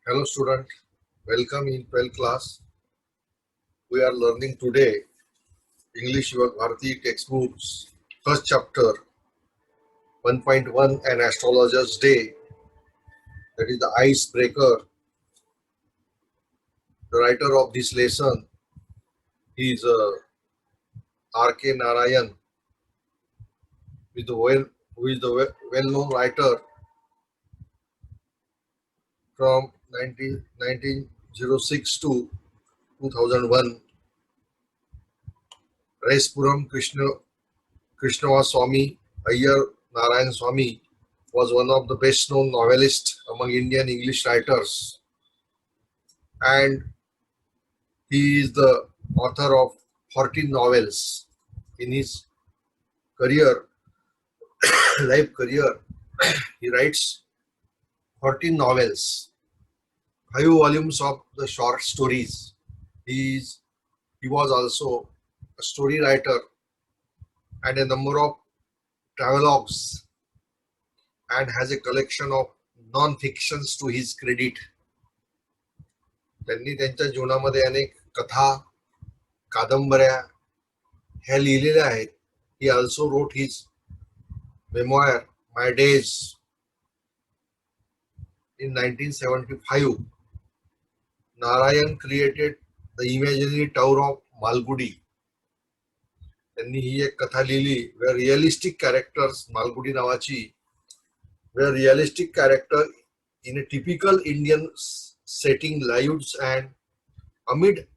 Hello student, welcome in 12th class. We are learning today English Yuva Bharati textbooks, first chapter 1.1 An Astrologer's Day, that is the icebreaker. The writer of this lesson is R.K. Narayan, who is the well-known writer from 1906 to 2001. Respuram Krishnava Swami Iyer Narayan Swami was one of the best known novelists among Indian English writers, and he is the author of 14 novels. In his career, life career, he writes 14 novels, 5 volumes of the short stories. He was also a story writer and a number of travelogues, and has a collection of non-fictions to his credit. त्यांनी त्यांच्या जीवनामध्ये अनेक कथा, कादंबऱ्या ह्या लिहिलेल्या आहेत. He also wrote his memoir My Days in 1975. Narayan created the imaginary tower of Malgudi. त्यांनी ही एक कथा लिहिली where realistic characters, मालगुडी नावाची, where realistic character in a typical Indian setting lives and amid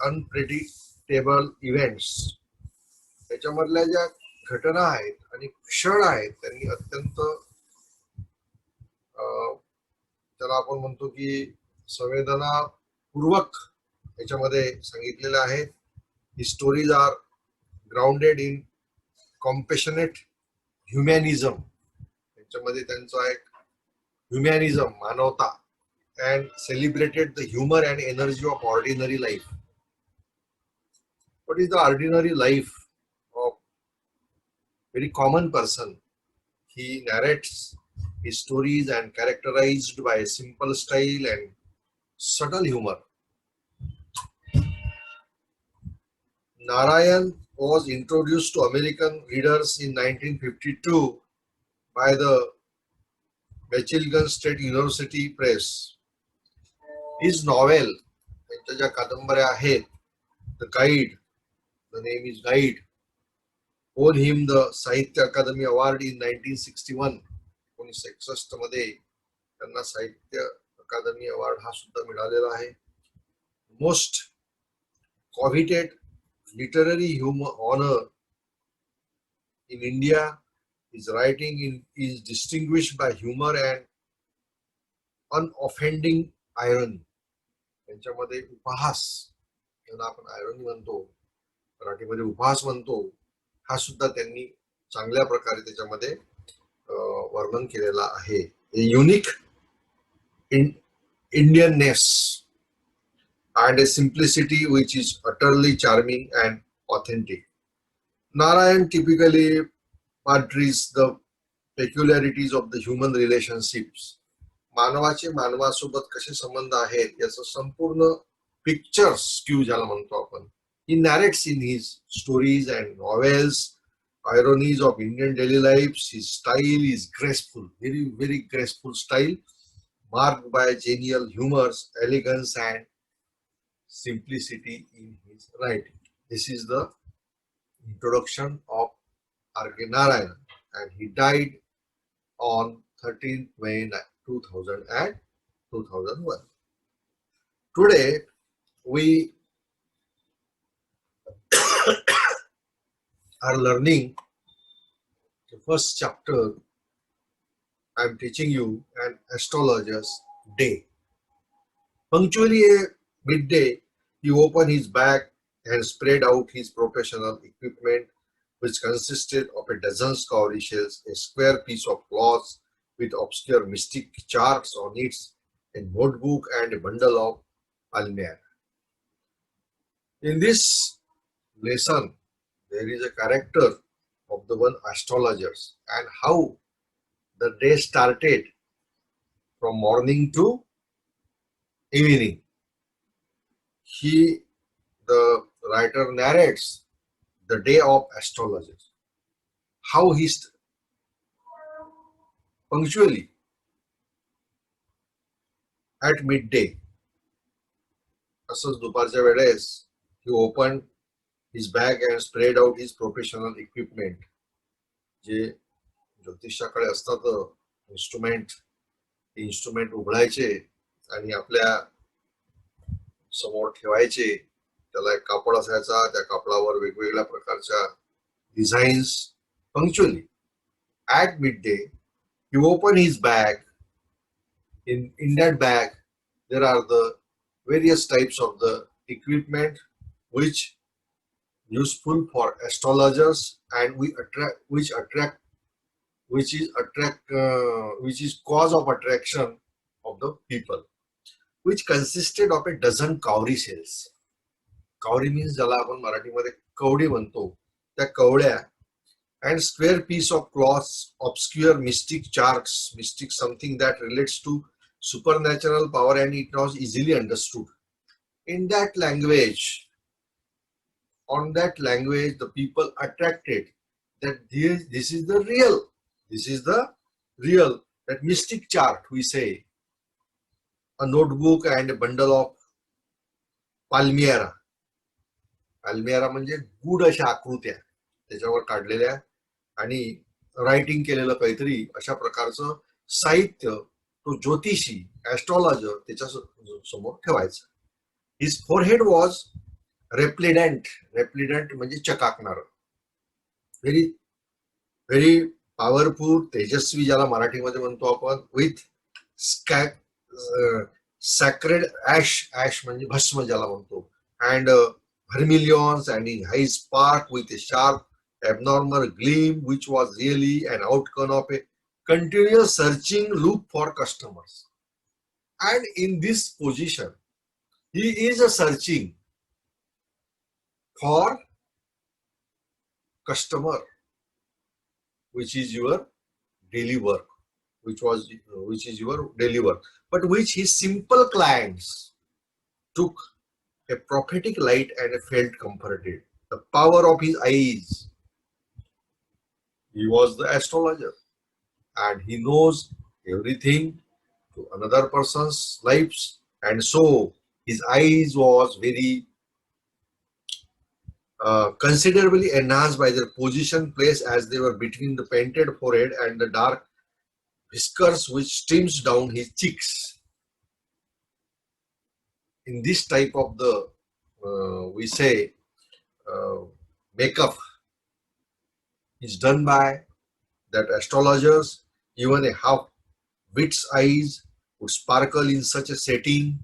unpredictable events. त्याच्यामधल्या ज्या घटना आहेत आणि क्षण आहेत त्यांनी अत्यंत त्याला आपण म्हणतो की संवेदनापूर्वक याच्यामध्ये सांगितलेलं आहे. ही स्टोरीज आर ग्राउंडेड इन कॉम्पॅशनेट ह्युमॅनिझम. त्याच्यामध्ये त्यांचा एक ह्युमॅनिझम, मानवता, and celebrated the humor and energy of ordinary life. What is the ordinary life of very common person? He narrates his stories and characterized by a simple style and subtle humor. Narayan was introduced to American readers in 1952 by the Michigan State University Press. His novel, त्यांच्या ज्या कादंबऱ्या आहेत, The Guide, the name is Guide, won him the Sahitya Akademi Award in 1961. 1961 मध्ये त्यांना साहित्य अकादमी award हा सुद्धा मिळालेला आहे. Most coveted literary honor in India. His writing is distinguished by humor and unoffending irony. त्यांच्यामध्ये उपहास, ज्याला आपण आयरनी म्हणतो, मराठीमध्ये उपहास म्हणतो, हा सुद्धा त्यांनी चांगल्या प्रकारे त्याच्यामध्ये वर्णन केलेला आहे. Unique Indianness and a simplicity which is utterly charming and authentic. Narayan typically portrays the peculiarities of the human relationships. मानवाचे मानवासोबत कसे संबंध आहेत याचं संपूर्ण पिक्चर्स क्यू ज्याला म्हणतो आपण. He narrates in his stories and novels ironies of Indian daily lives. His style is graceful, very, very graceful style, marked by genial humors, elegance, and simplicity in his writing. This is the introduction of R.K. Narayan, and he died on 13th May 2000 and 2001. Today we are learning the first chapter. I am teaching you an astrologer's day. Punctually at midday, he opened his bag and spread out his professional equipment, which consisted of a dozen cowrie shells, a square piece of cloth with obscure mystic charts on it, a notebook, and a bundle of almanac. In this lesson, there is a character of the one astrologers and how the day started from morning to evening. The writer narrates the day of astrologers, how he punctually at midday, असंच दुपारच्या वेळेस, he opened his bag and spread out his professional equipment. जे ज्योतिषाकडे असतात instrument उघडायचे आणि आपल्या समोर ठेवायचे. त्याला एक कापड असायचा, त्या कापडावर वेगवेगळ्या प्रकारच्या designs. पंक्च्युअली at midday he opened his bag. In that bag there are the various types of the equipment which useful for astrologers and which is cause of attraction of the people, which consisted of a dozen cowrie cells. Cowrie means ज्याला आपण मराठीमध्ये कवडी म्हणतो, त्या कवड्या, and square piece of cloth, obscure mystic charts, mystic something that relates to supernatural power, and it was easily understood. In that language, on that language, the people attracted that this is the real, that mystic chart we say, a notebook and a bundle of palmyra. Palmyra म्हणजे good अशा आकृत्या त्याच्यावर काढलेल्या आणि writing केलेलं काहीतरी अशा प्रकारचं साहित्य तो ज्योतिषी ऍस्ट्रॉलॉजर त्याच्या समोर ठेवायचा. His forehead was resplendent. Resplendent म्हणजे चकाकणार. व्हेरी व्हेरी पॉवरफुल, तेजस्वी ज्याला मराठीमध्ये म्हणतो आपण, विथ सॅक्रेड ऍश म्हणजे भस्म ज्याला म्हणतो, and vermilions, and his eyes sparked with a sharp abnormal gleam, which was really an outcome of a continuous searching look for customers. And in this position, he is searching for customer, which is your daily work, which is your daily work, but which his simple clients took a prophetic light and felt comforted. The power of his eyes. He was the astrologer and he knows everything to another person's lives, and so his eyes was very considerably enhanced by their position placed as they were between the painted forehead and the dark whiskers which streams down his cheeks. In this type of the we say makeup is done by that astrologers. Even a half-wit's eyes would sparkle in such a setting,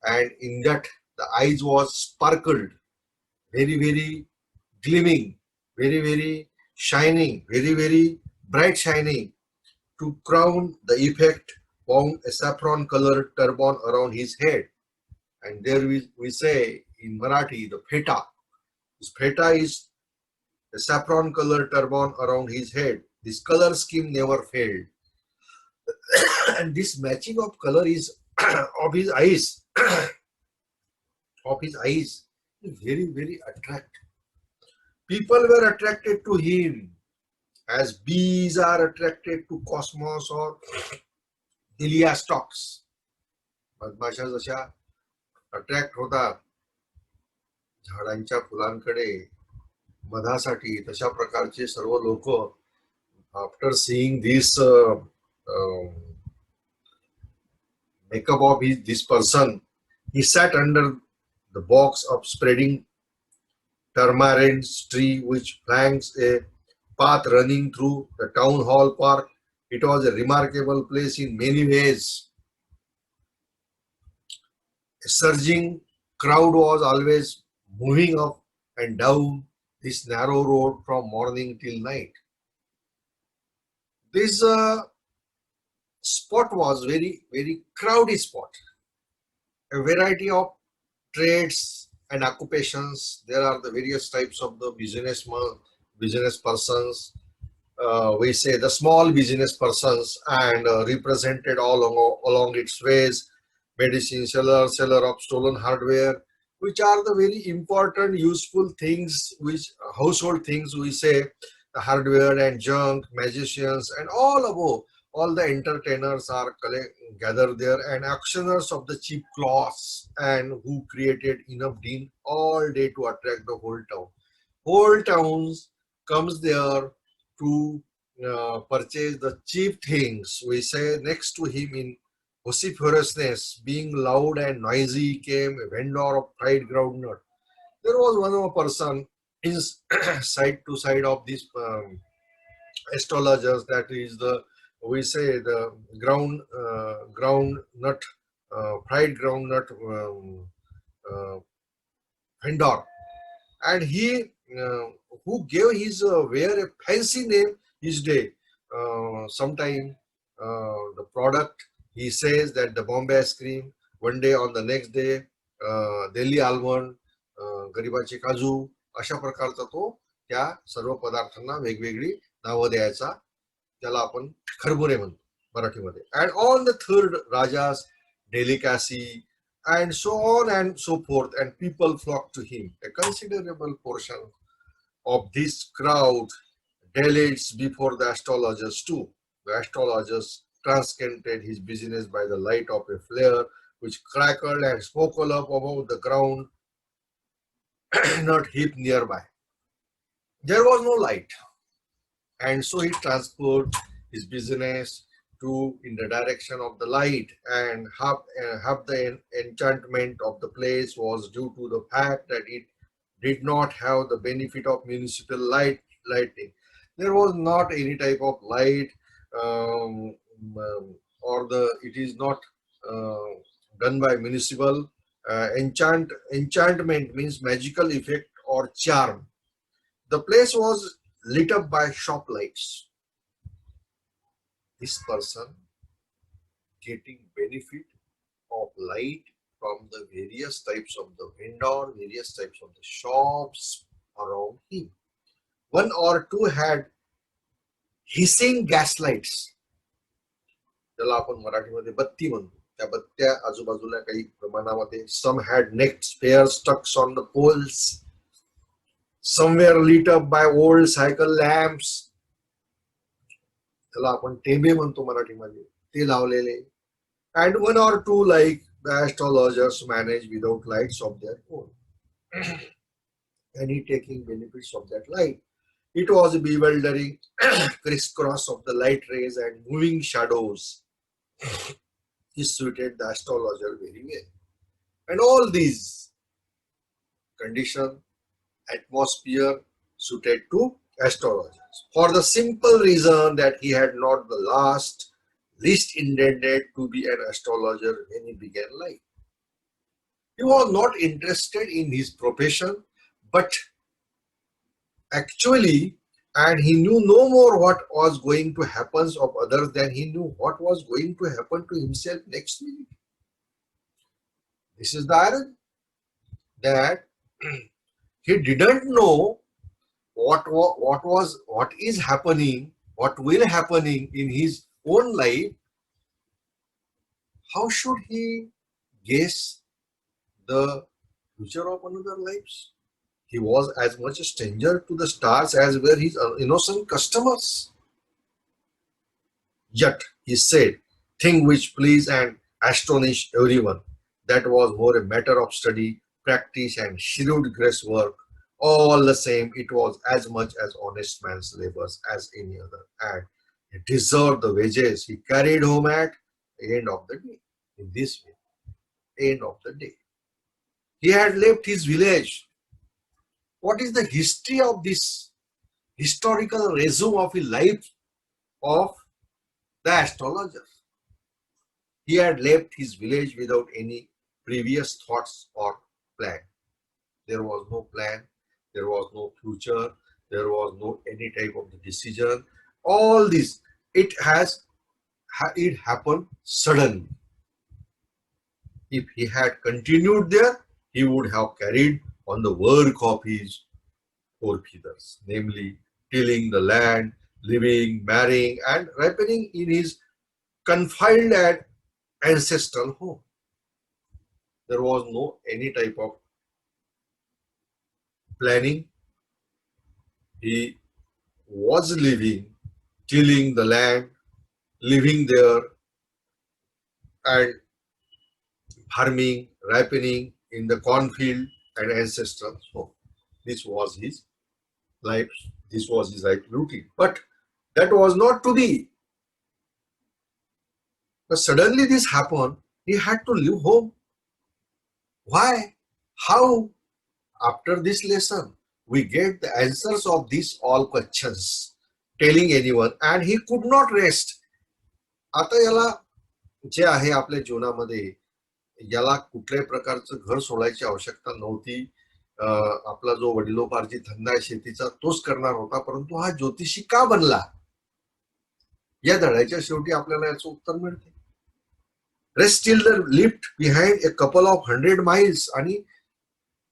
and in that the eyes was sparkled, very very gleaming, very very shining, very very bright shining. To crown the effect, wound a saffron colored turban around his head. And there we say in Marathi, the pheta. This pheta is a saffron colored turban around his head. This color scheme never failed. And this matching of color is of his eyes, is very, very attractive. People were attracted to him as bees are attracted to cosmos or Dahlia stalks. मधमाशा जशा attract होतात झाडांच्या फुलांकडे मधासाठी, तशा प्रकारचे सर्व लोक after seeing this makeup of this person, he sat under the box of spreading tamarind tree which flanks a path running through the town hall park. It was a remarkable place in many ways. A surging crowd was always moving up and down this narrow road from morning till night. This spot was very, very crowded spot. A variety of trades and occupations. There are the various types of the business persons. We say the small business persons, and represented all along its ways. medicine seller of stolen hardware, which are the very important, useful things, which household things we say, the hardware and junk, magicians, and all above. All the entertainers are gathered there, and auctioneers of the cheap cloths, and who created enough din all day to attract the whole town. Whole towns comes there to purchase the cheap things. We say next to him in vociferousness, being loud and noisy, came a vendor of fried groundnut. There was one more person in side to side of these astrologers. That is the, we say, the ground nut, fried groundnut uh, vendor, and he who gave his wear a fancy name each day. Sometime the product, he says that the Bombay ice cream, one day on the next day Delhi almond, गरिबाचे काजू, अशा प्रकारचा तो त्या सर्व पदार्थांना वेगवेगळी नावं द्यायचा. त्याला आपण खरबुरे म्हणतो मराठीमध्ये. And all the third rajas delicacy and so on and so forth, and people flocked to him. A considerable portion of this crowd delegates before the astrologers too. The astrologers transcented his business by the light of a flare which crackled and sparkled up above the ground not heap nearby. There was no light, and so he transferred his business to in the direction of the light, and half the enchantment of the place was due to the fact that it did not have the benefit of municipal lighting. There was not any type of light, or the it is not uh, done by municipal. Enchantment means magical effect or charm. The place was lit up by shop lights. This person getting benefit of light from the various types of the vendor, various types of the shops around him. One or two had hissing gas lights. त्याला आपण मराठीमध्ये बत्ती म्हणतो. त्या बत्त्या आजूबाजूला काही प्रमाणामध्ये. Some had necked spears stuck on the poles. Some were lit up by old cycle lamps. त्याला आपण टेंबे म्हणतो मराठीमध्ये, ते लावलेले. And one or two, like the astrologers, manage without lights of their own. And he taking benefits of that light. It was a bewildering crisscross of the light rays and moving shadows. This suited the astrologer very well. And all these condition, atmosphere suited to astrologers, for the simple reason that he had not the least intended to be an astrologer when he began life. He was not interested in his profession, but actually, and he knew no more what was going to happen of others than he knew what was going to happen to himself next minute. This is the irony, that he didn't know what is happening, what will happening in his own life. How should he guess the future of another lives? He was as much a stranger to the stars as were his innocent customers. Yet he said things which please and astonish everyone. That was more a matter of study, practice, and shrewd grace work. All the same, it was as much as honest man's labors as any other, and he deserved the wages he carried home at the end of the day. In this way, end of the day, he had left his village. What is the history of this historical resume of his life of the astrologer? He had left his village without any previous thoughts or plan. There was no plan, there was no future, there was no any type of the decision. All this, it happened suddenly. If he had continued there, he would have carried on the work of his forefathers, namely tilling the land, living, marrying, and ripening in his confined and ancestral home. There was no any type of planning. He was living, tilling the land, living there, and farming, ripening in the cornfield and ancestral. So this was his life. This was his life routine. But that was not to be. But suddenly this happened. He had to leave home. Why? How? After this lesson, we get the answers of these all questions, telling anyone, and he could not rest. आता याला जे आहे आपल्या जीवनामध्ये याला कुठल्याही प्रकारचं घर सोडायची आवश्यकता नव्हती. आपला जो वडिलोपार्जित धंदा आहे शेतीचा तोच करणार होता, परंतु हा ज्योतिषी का बनला? या धड्याच्या शेवटी आपल्याला याचं उत्तर मिळते. Rest till the lift behind a couple of 100 miles, आणि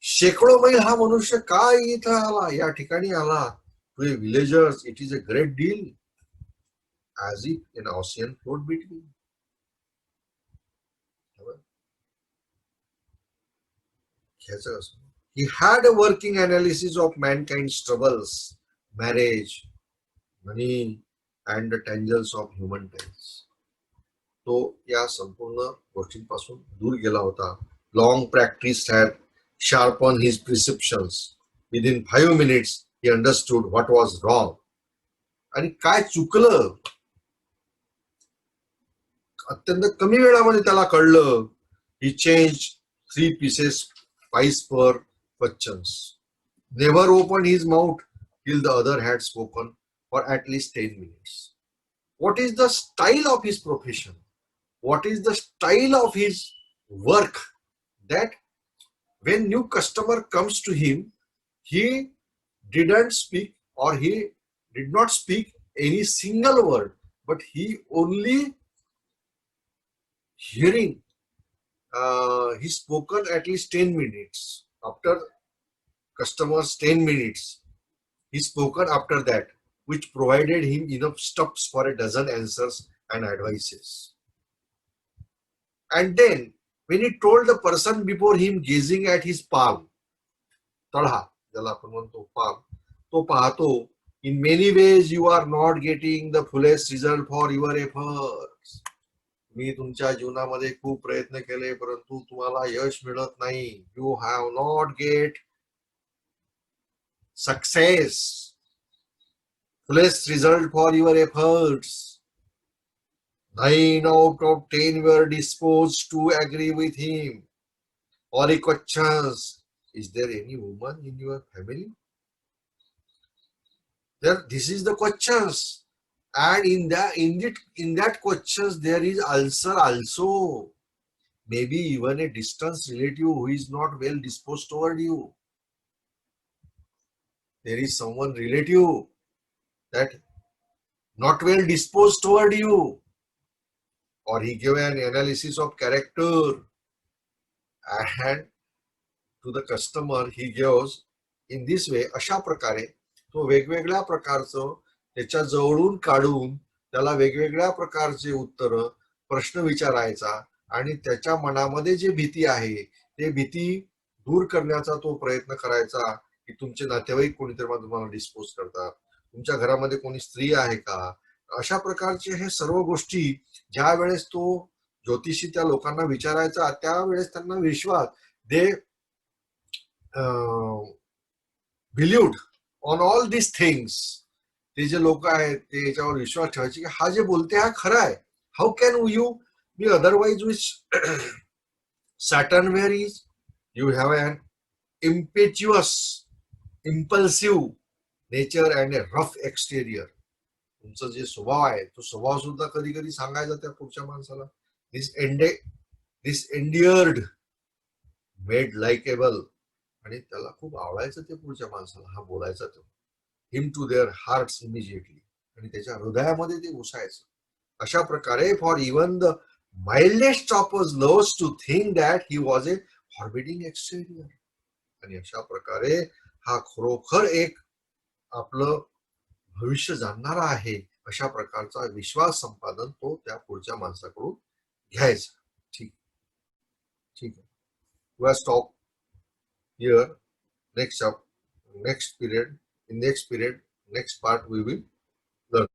शेकडो मैल हा मनुष्य काय इथं आला, या ठिकाणी आला. To a villagers it is a great deal, as if an ocean flowed between. He had a working analysis of mankind's troubles, marriage, money, and the tangles of human ties. तो या संपूर्ण गोष्टींपासून दूर गेला होता. Long practice had sharpened his perceptions. Within 5 minutes, he understood what was wrong. आणि काय चुकलं अत्यंत कमी वेळामध्ये त्याला कळलं. He changed 3 pieces pies per questions. Never opened his mouth till the other had spoken for at least 10 minutes. What is the style of his profession? What is the style of his work? That when new customer comes to him, he didn't speak, or he did not speak any single word, but he only hearing. He spoken at least 10 minutes. After customers 10 minutes, he spoken after that, which provided him enough stops for a dozen answers and advices. And then when he told the person before him, gazing at his palm, तळहा ज्याला आपण म्हणतो palm, तो पाहतो, in many ways you are not getting the fullest result for your efforts. मी तुमच्या जीवनामध्ये खूप प्रयत्न केले, परंतु तुम्हाला यश मिळत नाही. You have not get success, fullest result for your efforts. 9 out of 10 were disposed to agree with him. Or he questions, is there any woman in your family? This is the questions. And in that questions there is answer also. Maybe even a distant relative who is not well disposed toward you. There is someone relative that not well disposed toward you. Or he gave an analysis of character, and to the customer he gives in this way. अशा प्रकारे तो वेगवेगळ्या प्रकारचं त्याच्या जवळून काढून त्याला वेगवेगळ्या प्रकारचे उत्तर प्रश्न विचारायचा, आणि त्याच्या मनामध्ये जे भीती आहे ते भीती दूर करण्याचा तो प्रयत्न करायचा. की तुमचे नातेवाईक कोणीतरी तुम्हाला डिस्पोज करतात, तुमच्या घरामध्ये कोणी स्त्री आहे का, अशा प्रकारचे हे सर्व गोष्टी ज्या वेळेस तो ज्योतिषी त्या लोकांना विचारायचा, त्यावेळेस त्यांना विश्वास, they believed on all this things. ते जे लोक आहेत ते याच्यावर विश्वास ठेवायचे की हा जे बोलते हा खरा आहे. How can you be otherwise which Saturn, where is you have an impetuous, impulsive nature and a rough exterior. तुमचा जे स्वभाव आहे तो स्वभाव सुद्धा कधी कधी सांगायचा त्या पुढच्या माणसाला. This endeared, made likable, आणि त्याला खूप आवडायचं ते पुढच्या माणसाला हा बोलायचा तो. Him to their hearts immediately, आणि त्याच्या हृदयामध्ये ते घुसायचं. अशा प्रकारे for even the mildest of us loves to think that he was a forbidding exterior. आणि अशा प्रकारे हा खरोखर एक आपलं भविष्य जाणणारा आहे अशा प्रकारचा विश्वास संपादन तो त्या पुढच्या माणसाकडून घ्यायचा. ठीक ठीक आहे. we are stop here. Next up, next period, in next period, next part we will